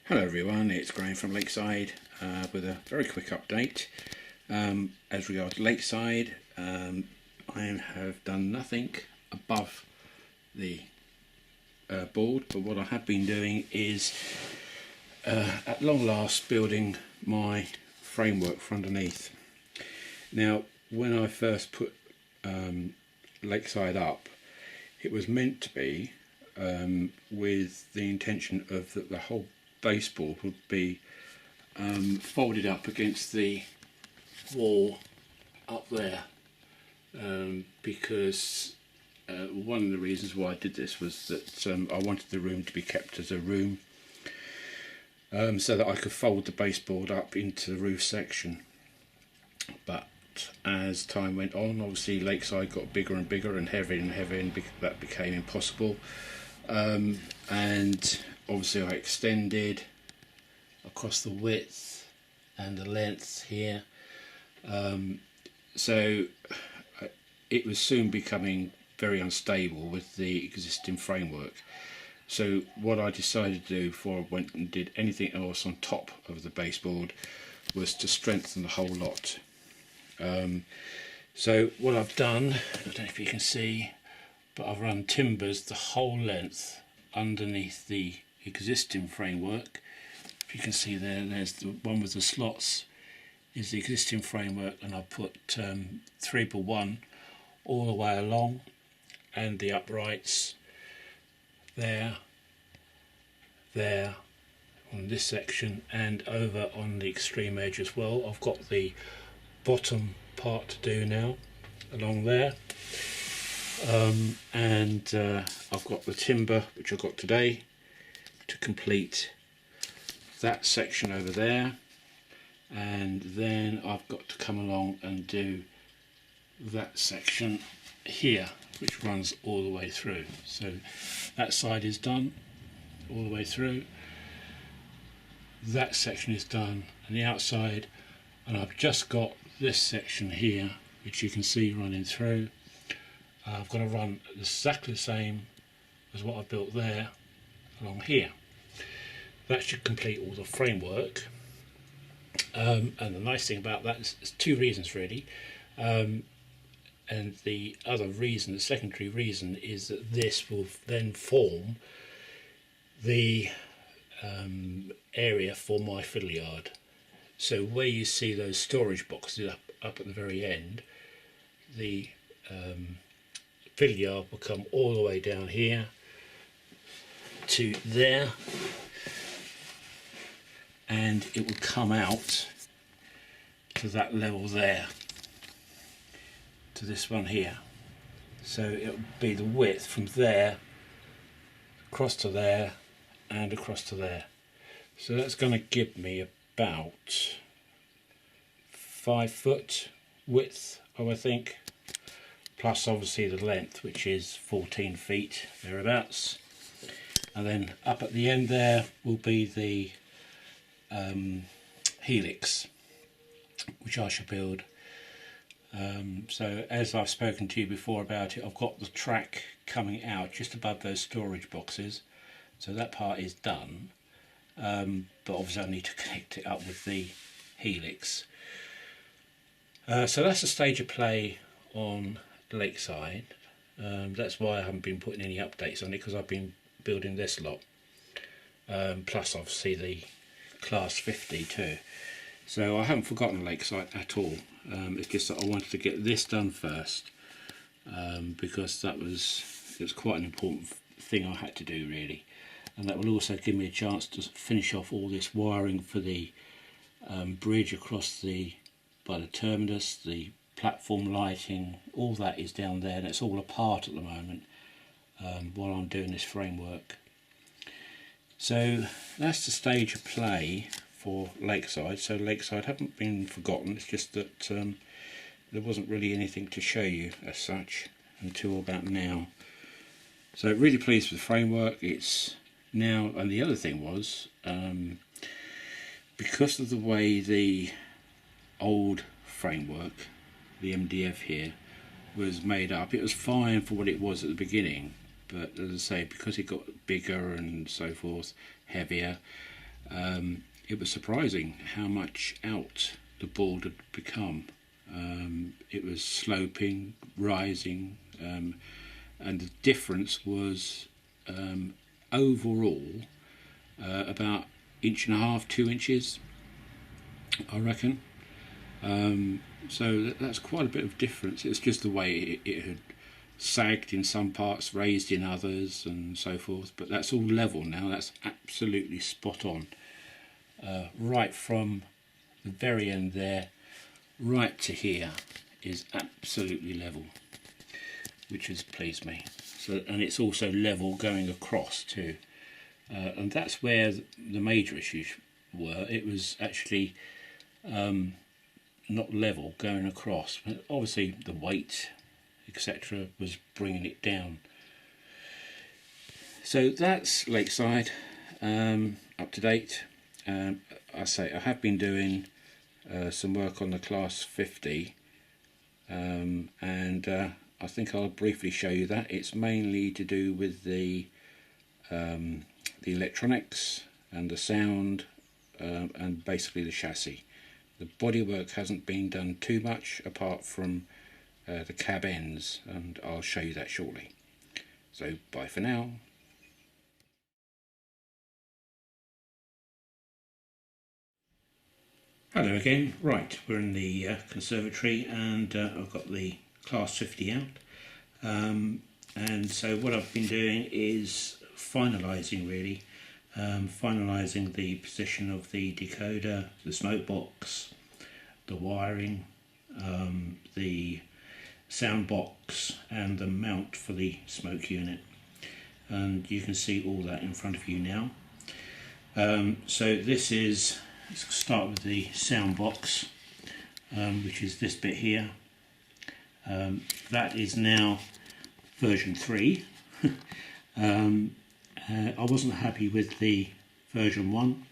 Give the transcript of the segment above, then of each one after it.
Hello everyone, it's Graham from Lakeside with a very quick update. As regards Lakeside, I have done nothing above the board, but what I have been doing is at long last building my framework for underneath. Now when I first put Lakeside up, it was meant to be with the intention of that the whole baseboard would be folded up against the wall up there, because one of the reasons why I did this was that I wanted the room to be kept as a room, so that I could fold the baseboard up into the roof section. But as time went on, obviously Lakeside got bigger and bigger and heavier and heavier, and that became impossible. And obviously I extended across the width and the length here, so it was soon becoming very unstable with the existing framework. So what I decided to do before I went and did anything else on top of the baseboard was to strengthen the whole lot. So what I've done, I don't know if you can see, but I've run timbers the whole length underneath the existing framework. If you can see there's the one with the slots is the existing framework, and I put 3x1 all the way along, and the uprights there on this section and over on the extreme edge as well. I've got the bottom part to do now along there. And I've got the timber which I got today to complete that section over there, and then I've got to come along and do that section here which runs all the way through. So that side is done all the way through, that section is done on the outside, and I've just got this section here which you can see running through. I've got to run exactly the same as what I built there along here. That should complete all the framework, and the nice thing about that is two reasons really, and the other reason, the secondary reason, is that this will then form the area for my fiddle yard. So where you see those storage boxes up at the very end, the fiddle yard will come all the way down here to there, and it will come out to that level there, to this one here. So it'll be the width from there across to there and across to there. So that's going to give me about 5 foot width, I would think, plus obviously the length, which is 14 feet thereabouts. And then up at the end there will be the helix which I shall build. So as I've spoken to you before about it, I've got the track coming out just above those storage boxes, so that part is done, but obviously I need to connect it up with the helix. So that's the stage of play on Lakeside. That's why I haven't been putting any updates on it, because I've been building this lot, plus obviously the class 50 too. So I haven't forgotten Lakeside at all. It's just that I wanted to get this done first, because it was quite an important thing I had to do really, and that will also give me a chance to finish off all this wiring for the bridge across by the terminus, the platform lighting, all that is down there, and it's all apart at the moment while I'm doing this framework. So that's the stage of play for Lakeside. So Lakeside haven't been forgotten, it's just that there wasn't really anything to show you as such until about now. So really pleased with the framework. It's now, and the other thing was, because of the way the old framework, the MDF here, was made up, it was fine for what it was at the beginning, but as I say, because it got bigger and so forth, heavier, it was surprising how much out the board had become. It was sloping, rising, and the difference was overall about 1.5 to 2 inches, I reckon. So that's quite a bit of difference. It's just the way it had sagged in some parts, raised in others, and so forth. But that's all level now. That's absolutely spot on. Right from the very end there, right to here, is absolutely level, which has pleased me. So, and it's also level going across too. And that's where the major issues were. It was actually not level going across. But obviously the weight, etc., was bringing it down. So that's Lakeside, up to date. I say I have been doing some work on the Class 50, and I think I'll briefly show you that. It's mainly to do with the electronics and the sound, and basically the chassis. The bodywork hasn't been done too much apart from the cab ends, and I'll show you that shortly. So bye for now. Hello again. Right, we're in the conservatory, and I've got the Class 50 out, and so what I've been doing is finalising, really, finalising the position of the decoder, the smoke box, the wiring, the sound box, and the mount for the smoke unit, and you can see all that in front of you now. So this is, let's start with the sound box, which is this bit here. That is now version 3. I wasn't happy with the version 1.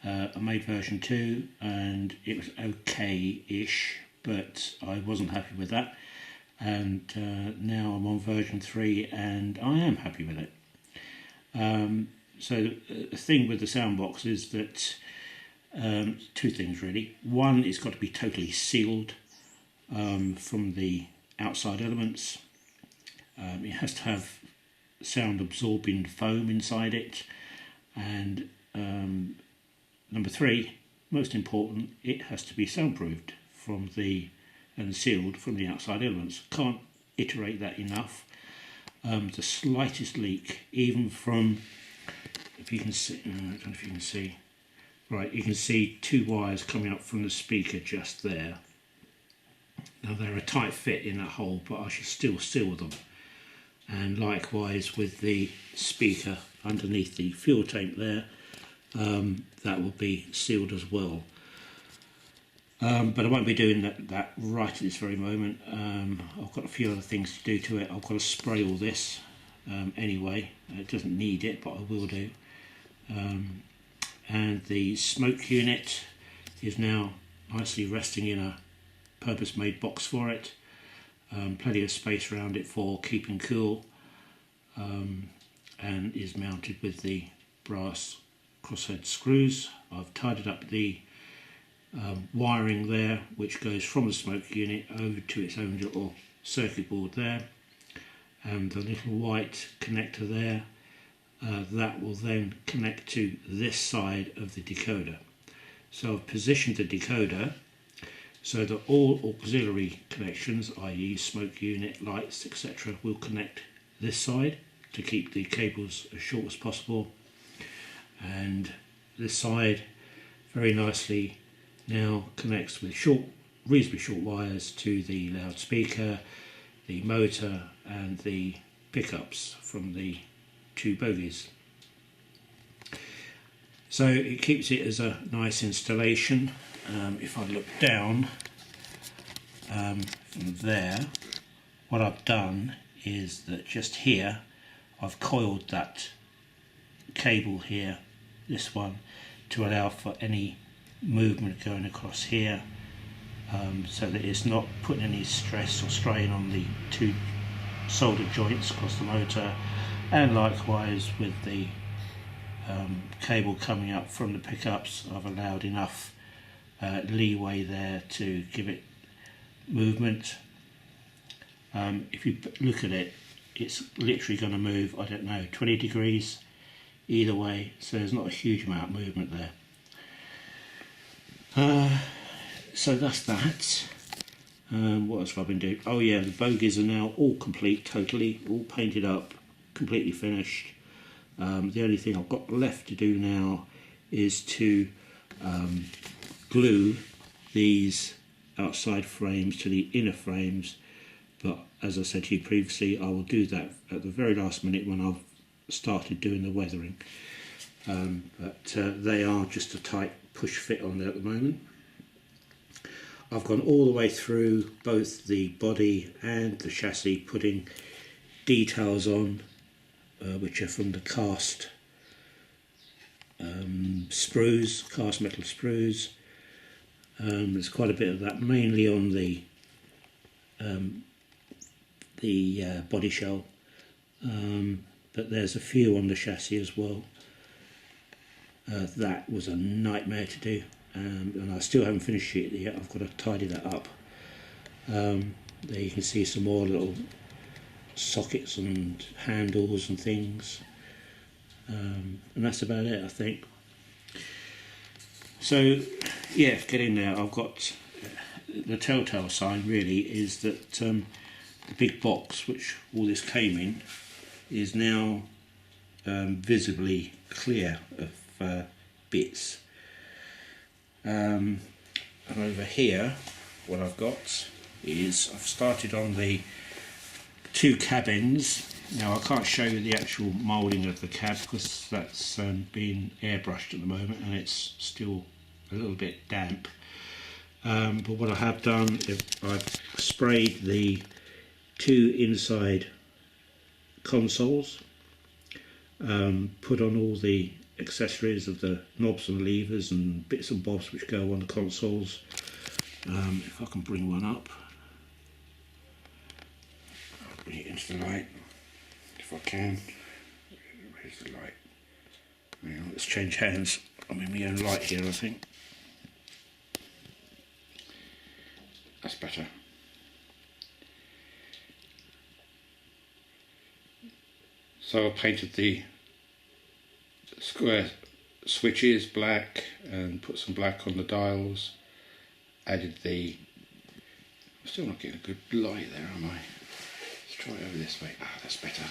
I made version 2 and it was okay-ish, but I wasn't happy with that. And now I'm on version 3 and I am happy with it. So the thing with the sound box is that two things really. One, it's got to be totally sealed from the outside elements. It has to have sound absorbing foam inside it, and number 3, most important, it has to be soundproofed from the and sealed from the outside elements. Can't iterate that enough. The slightest leak, even from, if you can see, I don't know if you can see, right, you can see 2 wires coming up from the speaker just there. Now they're a tight fit in that hole, but I should still seal them. And likewise with the speaker underneath the fuel tank there, that will be sealed as well. But I won't be doing that right at this very moment. I've got a few other things to do to it. I've got to spray all this anyway. It doesn't need it, but I will do. And the smoke unit is now nicely resting in a purpose-made box for it. Plenty of space around it for keeping cool, and is mounted with the brass crosshead screws. I've tidied up the wiring there, which goes from the smoke unit over to its own little circuit board there, and the little white connector there, that will then connect to this side of the decoder. So I've positioned the decoder so that all auxiliary connections, i.e. smoke unit, lights, etc., will connect this side to keep the cables as short as possible, and this side very nicely now connects with reasonably short wires to the loudspeaker, the motor, and the pickups from the 2 bogies. So it keeps it as a nice installation. If I look down from there, what I've done is that just here I've coiled that cable here, this one, to allow for any movement going across here, so that it's not putting any stress or strain on the 2 solder joints across the motor, and likewise with the cable coming up from the pickups, I've allowed enough leeway there to give it movement. If you look at it, it's literally going to move, I don't know, 20 degrees either way, so there's not a huge amount of movement there. So that's that. What else have I been doing? Oh yeah, the bogies are now all complete, totally, all painted up, completely finished. The only thing I've got left to do now is to glue these outside frames to the inner frames, but as I said to you previously, I will do that at the very last minute when I've started doing the weathering. But they are just a tight push fit on there at the moment. I've gone all the way through both the body and the chassis, putting details on which are from the cast sprues, cast metal sprues. There's quite a bit of that, mainly on the body shell, but there's a few on the chassis as well. That was a nightmare to do, and I still haven't finished it yet. I've got to tidy that up. There you can see some more little sockets and handles and things, and that's about it, I think. So yeah, get in there. I've got the telltale sign really is that the big box which all this came in is now visibly clear of bits. And over here what I've got is I've started on the two cab ends. Now I can't show you the actual moulding of the cab because that's being airbrushed at the moment and it's still a little bit damp. But what I have done is I've sprayed the two inside consoles, put on all the accessories of the knobs and levers and bits and bobs which go on the consoles. If I can bring one up, I'll bring it into the light if I can. Where's the light? Now, let's change hands. I'm in my own light here, I think. That's better. So I painted the square switches black and put some black on the dials. Added the... I'm still not getting a good light there, am I? Let's try it over this way. Ah, that's better.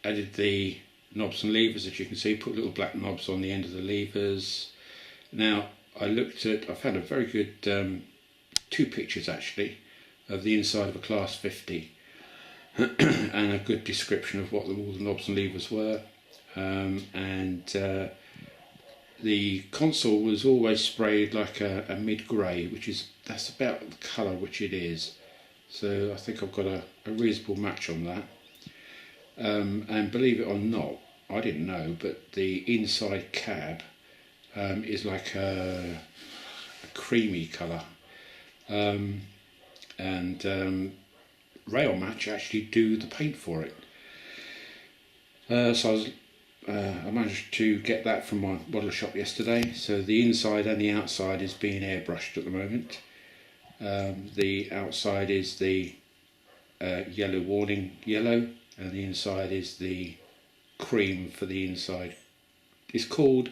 Added the knobs and levers, as you can see. Put little black knobs on the end of the levers. Now I found a very good two pictures actually of the inside of a Class 50 and a good description of what all the knobs and levers were, the console was always sprayed like a mid-grey, that's about the colour which it is, so I think I've got a reasonable match on that. And believe it or not, I didn't know, but the inside cab is like a creamy colour, Rail Match actually do the paint for it. So I managed to get that from my model shop yesterday. So the inside and the outside is being airbrushed at the moment. The outside is the yellow warning yellow, and the inside is the cream for the inside. It's called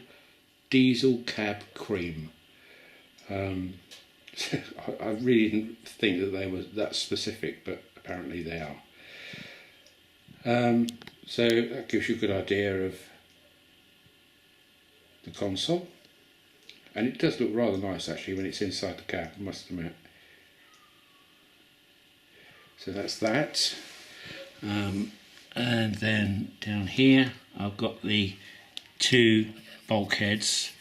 Diesel Cab Cream. I really didn't think that they were that specific, but apparently they are. So that gives you a good idea of the console, and it does look rather nice actually when it's inside the cab, I must admit. So that's that. And then down here I've got the two bulkheads.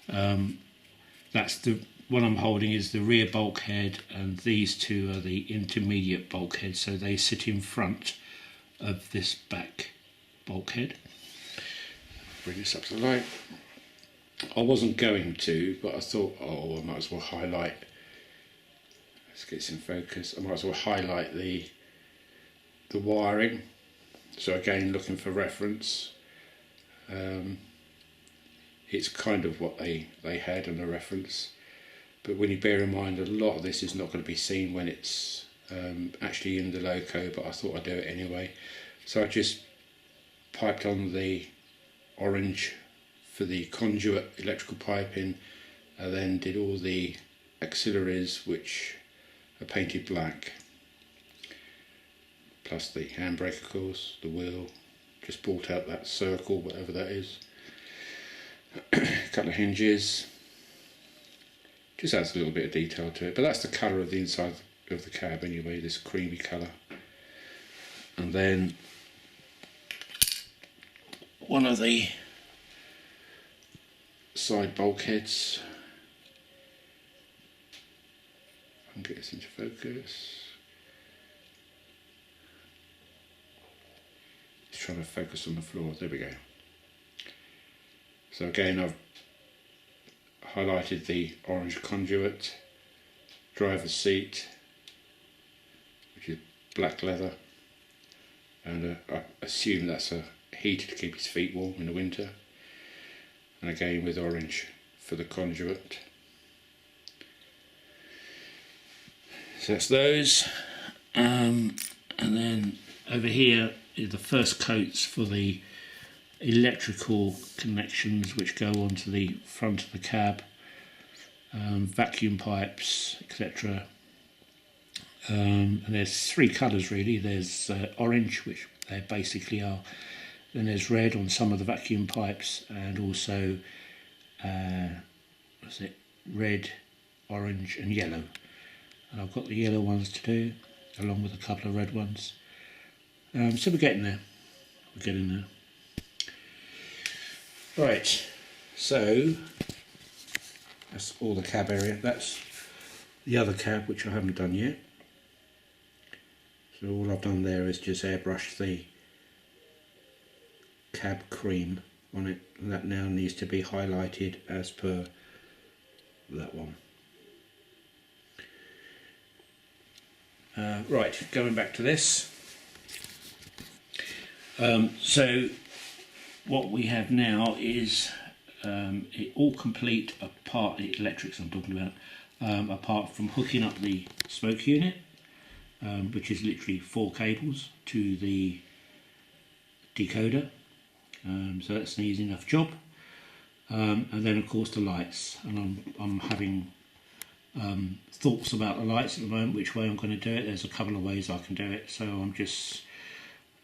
That's the one I'm holding is the rear bulkhead, and these two are the intermediate bulkheads, so they sit in front of this back bulkhead. Bring this up to the light. I wasn't going to, but I thought, oh, I might as well highlight. Let's get this in focus. I might as well highlight the wiring. So again, looking for reference, it's kind of what they had on the reference, but when you bear in mind a lot of this is not going to be seen when it's actually in the loco, but I thought I'd do it anyway. So I just piped on the orange for the conduit electrical piping, and then did all the auxiliaries which are painted black, plus the handbrake of course, the wheel, just brought out that circle, whatever that is, a couple of hinges, just adds a little bit of detail to it, but that's the colour of the inside of the cab anyway, this creamy colour. And then one of the side bulkheads, I can get this into focus. It's trying to focus on the floor, there we go. So again, I've highlighted the orange conduit, driver's seat, which is black leather, and I assume that's a heater to keep his feet warm in the winter, and again with orange for the conduit. So that's those, and then over here is the first coats for the electrical connections which go onto the front of the cab, vacuum pipes, etc. And there's three colours really. There's orange, which they basically are, then there's red on some of the vacuum pipes, and also what's it, red, orange and yellow. And I've got the yellow ones to do along with a couple of red ones. So we're getting there, Right, so that's all the cab area. That's the other cab which I haven't done yet. So all I've done there is just airbrush the cab cream on it, and that now needs to be highlighted as per that one. Right, going back to this. So what we have now is it all complete apart, the electrics I'm talking about, apart from hooking up the smoke unit, which is literally 4 cables to the decoder, so that's an easy enough job, and then of course the lights, and I'm having thoughts about the lights at the moment, which way I'm going to do it. There's a couple of ways I can do it, so I'm just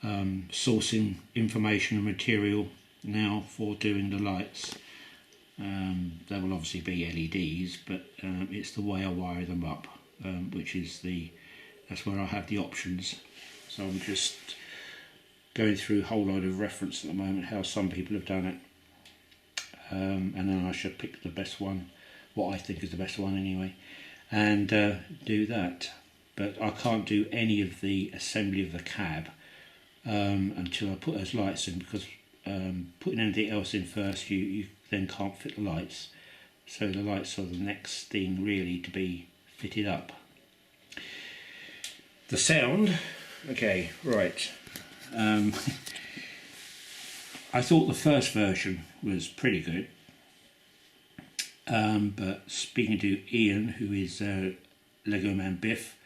sourcing information and material now for doing the lights. They will obviously be LEDs, but it's the way I wire them up, which is that's where I have the options. So I'm just going through a whole load of reference at the moment, how some people have done it, and then I should pick the best one, what I think is the best one anyway, and do that. But I can't do any of the assembly of the cab until I put those lights in, because putting anything else in first, you then can't fit the lights. So the lights are the next thing really to be fitted up. The sound, okay, right. I thought the first version was pretty good, but speaking to Ian, who is Lego Man Biff,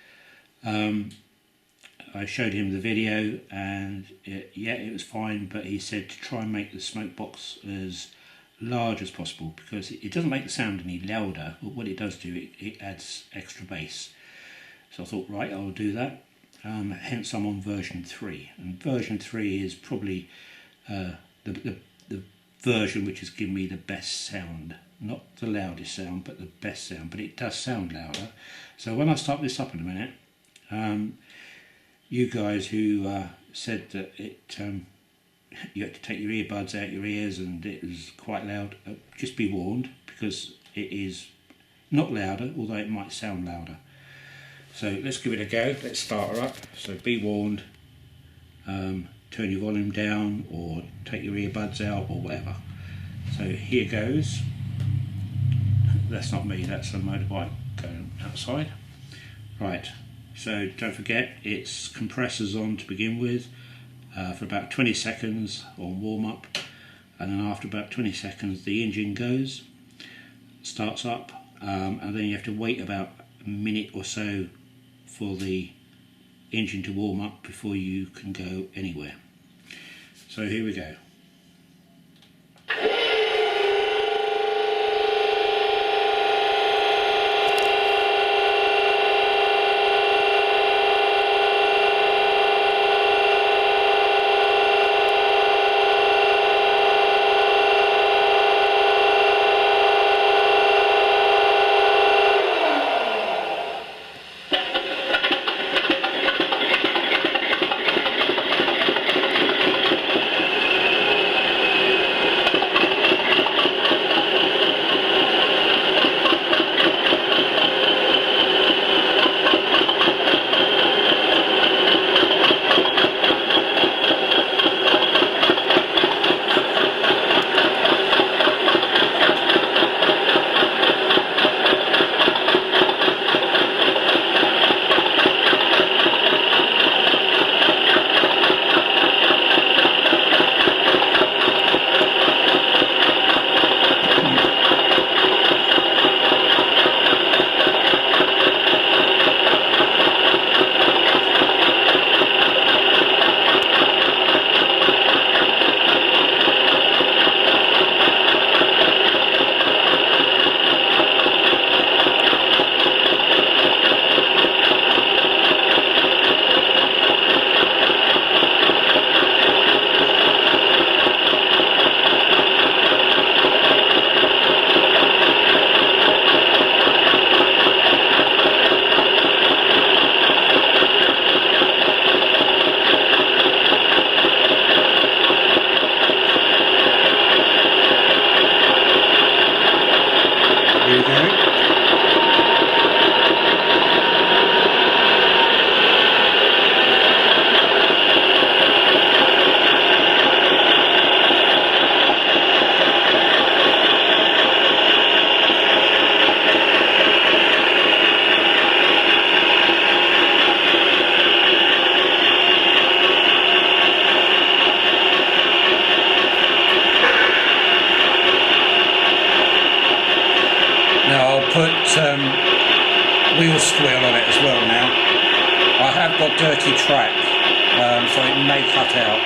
I showed him the video, and yeah, it was fine, but he said to try and make the smoke box as large as possible, because it doesn't make the sound any louder, but what it does do, it adds extra bass. So I thought, right, I'll do that. Hence I'm on version 3, and version 3 is probably the version which has given me the best sound. Not the loudest sound, but the best sound, but it does sound louder. So when I start this up in a minute, you guys who said that you had to take your earbuds out your ears and it was quite loud, just be warned, because it is not louder, although it might sound louder. So let's give it a go. Let's start her up. So be warned, turn your volume down or take your earbuds out or whatever. So here goes. That's not me, that's a motorbike going outside. Right, so don't forget it's compressors on to begin with, for about 20 seconds on warm up, and then after about 20 seconds the engine goes, starts up, and then you have to wait about a minute or so for the engine to warm up before you can go anywhere. So here we go. Now I'll put wheel squeal on it as well now. I have got dirty track, so it may cut out.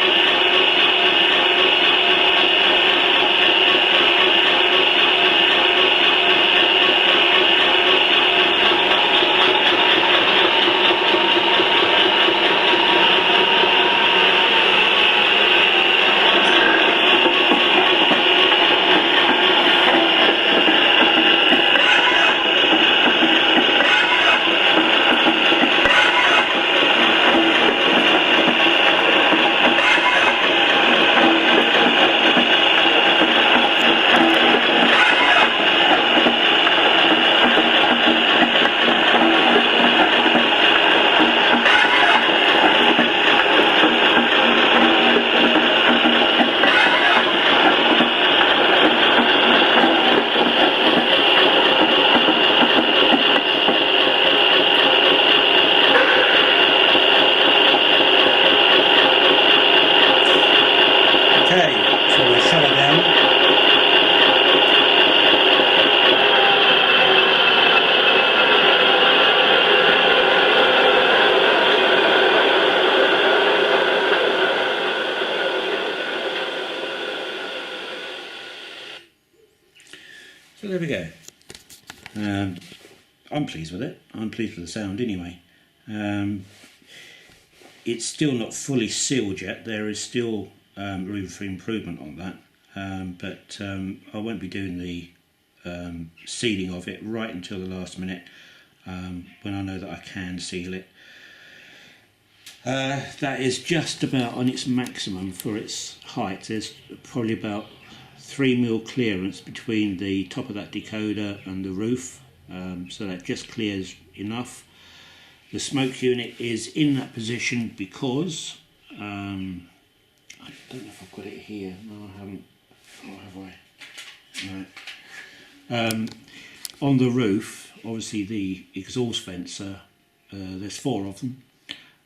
So there we go. I'm pleased with it. I'm pleased with the sound anyway. It's still not fully sealed yet. There is still room for improvement on that. But I won't be doing the sealing of it right until the last minute, when I know that I can seal it. That is just about on its maximum for its height. There's probably about 3mm clearance between the top of that decoder and the roof, so that just clears enough. The smoke unit is in that position because I don't know if I've got it here. No, I haven't. Oh, have I? No. On the roof, obviously the exhaust vents are, there's 4 of them,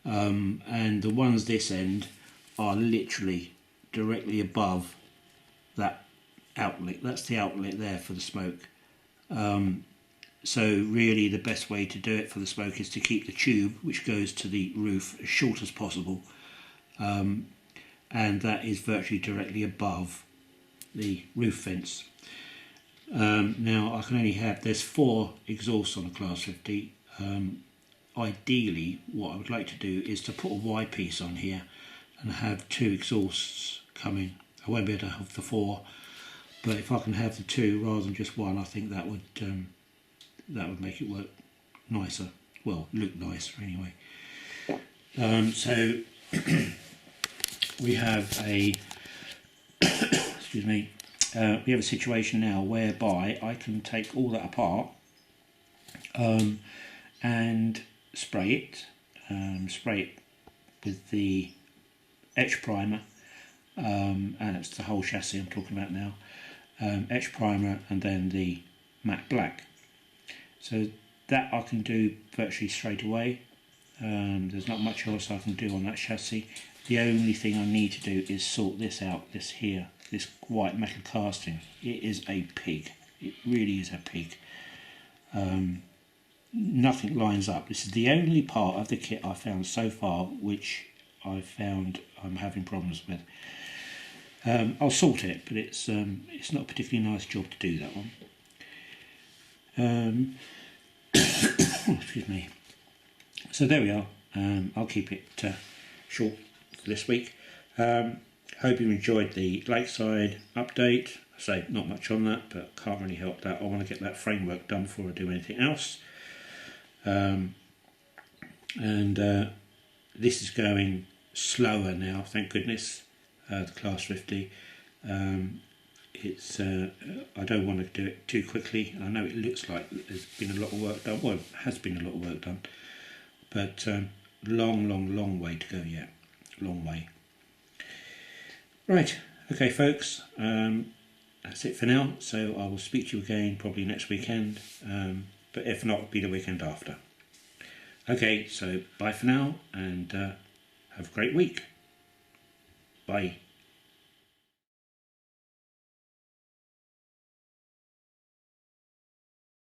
and the ones this end are literally directly above that outlet. That's the outlet there for the smoke. So really the best way to do it for the smoke is to keep the tube which goes to the roof as short as possible, and that is virtually directly above the roof fence. Now I can only have, there's 4 exhausts on a Class 50. Ideally what I would like to do is to put a Y piece on here and have 2 exhausts coming. I won't be able to have the 4, but if I can have the 2 rather than just 1, I think that would make it work nicer. Well, look nicer anyway. So we have a excuse me. We have a situation now whereby I can take all that apart and spray it with the etch primer, and it's the whole chassis I'm talking about now. Etch primer and then the matte black. So that I can do virtually straight away. There's not much else I can do on that chassis. The only thing I need to do is sort this out, this white metal casting. It is a pig. It really is a pig. Nothing lines up. This is the only part of the kit I found so far which I found I'm having problems with. I'll sort it, but it's not a particularly nice job to do that one. Excuse me. So there we are. I'll keep it short for this week. Hope you enjoyed the Lakeside update. I say not much on that, but can't really help that. I want to get that framework done before I do anything else. This is going slower now, thank goodness. The Class 50. It's I don't want to do it too quickly. I know it looks like there's been a lot of work done. Well, it has been a lot of work done, but long way to go yet. Long way. Right, okay folks, that's it for now. So I will speak to you again probably next weekend, but if not, it'll be the weekend after. Okay, so bye for now, and have a great week. Bye.